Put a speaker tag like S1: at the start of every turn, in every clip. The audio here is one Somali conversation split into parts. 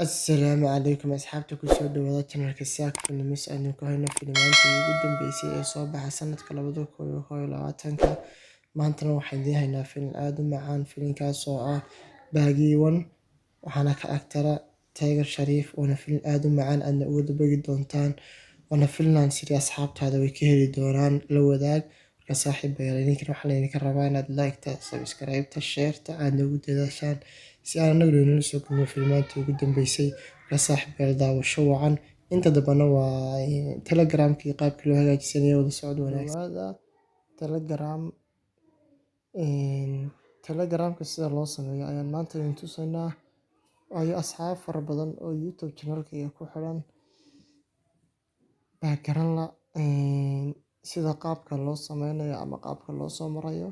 S1: Assalaamu calaykum asxaabta kusoo dhawaada channelka Saak Films aynu ku hayno filimaantii ugu dambeysay ee soo baxa sanadka 2021. Maantana waxaan idiin haynaa filim aad u macaan. Filimkaas oo ah Baagiiwan, waxaana ka agtara Taageer Shariif. Waana filim aad u macaan, aadna uga dabagi doontaan. Waana filim aan siri asxaabtaada way ka heli doonaan, la wadaag. Marka saaxiibayaal, idinkan waxaa laydinka rabaa inaad like-ta, subscribe-ta, share-ta aadna ugu dadaashaan si aan anagu inoola soo kulmo filimaantii ugu dambeysay. Marka saaxiibayaal, daawasho wacan. Inta dambana waa Telegram-kii qaabkii loo hagaajisanayo wada socod wanaagsan. Telegram-ka sida loo sameeyo ayaan maanta idin tusaynaa. Waayo asxaab fara badan oo YouTube channel-kayga ku xiran baa garan la sida qaabka loo sameynayo ama qaabka loo soo marayo.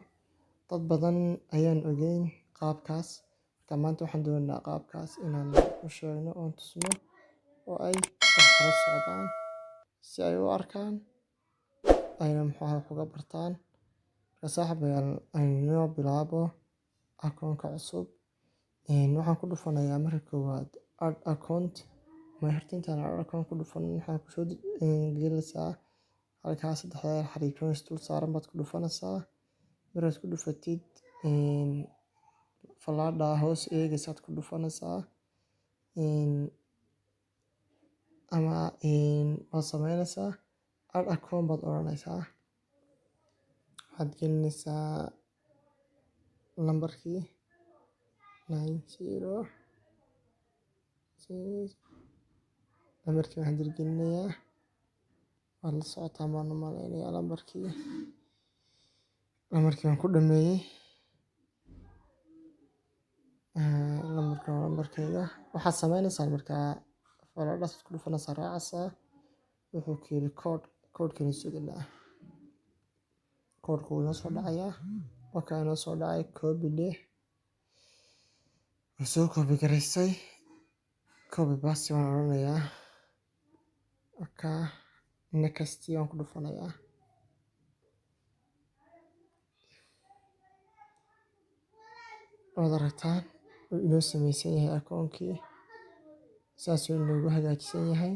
S1: Dad badan ayaan ogeyn qaabkaas. Marka maanta waxaan doonaynaa qaabkaas inaan u sheegno oo tusno oo ay wax kala socdaan si ay u arkaan ayna wax uga bartaan. Marka saaxiibayaal, aynu bilaabo akoonka cusub. Waxaan ku dhufanayaa marka koowaad add account. Intaan add account ku dhufan waxaan ku soo gelinaysaa halkaas saddexda xariiqoon isdul saaran baad ku dhufanaysaa. Markaad ku dhufatid falaadha hoos eegaysaad ku dhufanaysaa ama waad sameynaysaa add account baad oranaysaa. Waxaad gelinaysaa lambarkii 90 lambarkii waxaan gelinayaa waad la socotaa maan u maleynayaa lambarkii waan ku dhameeyay. Lambarka waa lambarkayga. Waxaad sameynaysaa markaa falaadhaas ku dhufanaysaa raacaysaa. Wuxuu ku yiri koodhkani suganaa. Koodhku inoo soo dhacayaa. Markaa inoo soo dhacay copy leh. Soo copy garaysay. Copy paste waan oranayaa. Markaa next waan ku dhufanayaa. Waad aragtaan inoo sameysan yahay akoonkii. Saas oo inoogu hagaajisan yahay.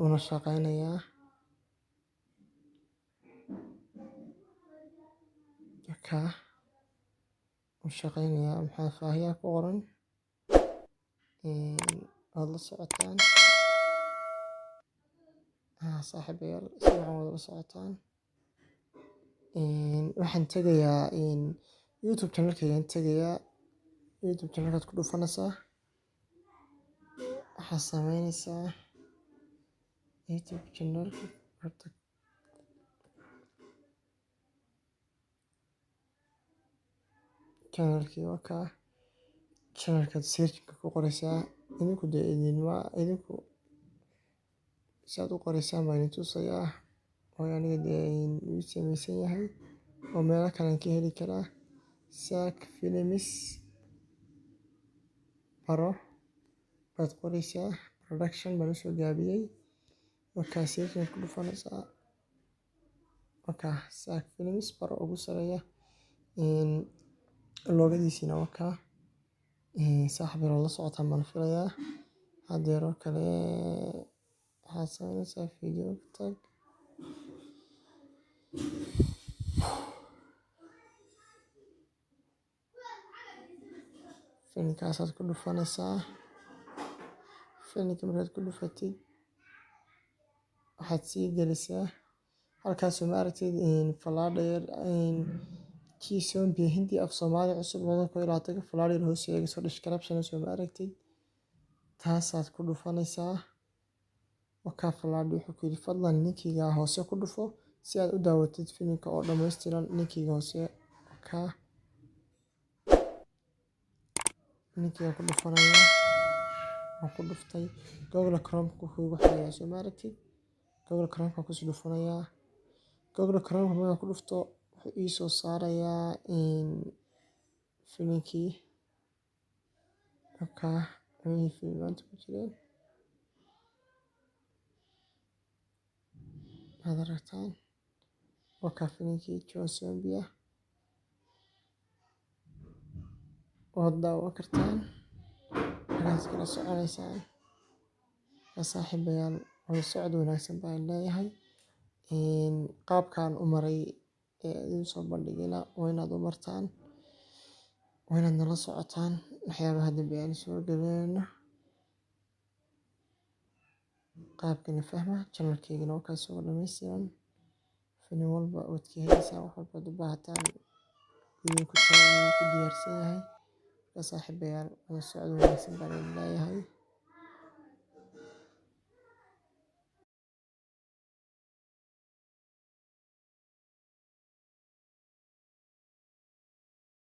S1: Una shaqaynayaa. Markaa u shaqaynayaa maxaa faahiya ku qoran. Waad la socotaan. Saaxiibayaal, si waxaan wada la socotaan. Waxaan tagayaa YouTube channel-kayga tagayaa. YouTube channel-kaad ku dhufanaysaa. Waxaad sameynaysaa YouTube channel-kii waa kaa. Channel-kaad search-ka ku qoraysaa. Idinku saad u qoraysaan baan idin tusayaa. Waayo aniga uu sameysan yahay oo meelo kale ka heli karaa. Saak Films baro baad qoraysaa. Production baan usoo gaabiyay. Markaa search-ka ku dhufanaysaa. Markaa Saak Films baro ugu sareeya. Loogadiisina waa kaa. Saaxiibayaal, la socotaan baan filayaa. Hadeero kale waxaad sameynaysaa video tag. Filimkaasaad ku dhufanaysaa. Filimka markaad ku dhufatid waxaad sii gelisaa halkaas oo ma aragtid falaadha yar Zombie Hindi af Soomaali cusub 2020 falaadha yar hoos eegayso description soo ma aragtid. Taasaad ku dhufanaysaa. Markaa falaadha wuxuu ku yiri fadlan linkiga hoose ku dhufo si aad u daawatid filimka oo dhammaystiran. Linkiga hoose markaa linkiga ku dhufanayaa. Waan ku dhuftay. Google Chrome ku ugu xirayaa soo ma aragtid. Google Chrome ku soo dhufanayaa. Google Chrome markaan ku dhufto wuxuu ii soo saarayaa filimkii. Markaa filimaanta ku jireen waad aragtaan. Markaa filimkii Zombie waad daawan kartaan. inaad iskala soconaysaan. Saaxiibayaal wada socod wanaagsan baan leeyahay. Qaabkaan u maray idin soo bandhigayna waa inaad u martaan, waa inaad nala socotaan waxyaabaha dambe aan soo galinayno. qaabkana fahma channelkeygana waa kaas oo dhammaystiran. Filim walba waad ka helaysaan, wax walbaad u baahataan idinku diyaarsan yahay. Saaxiibayaal wada socod wanaagsan baan leeyahay.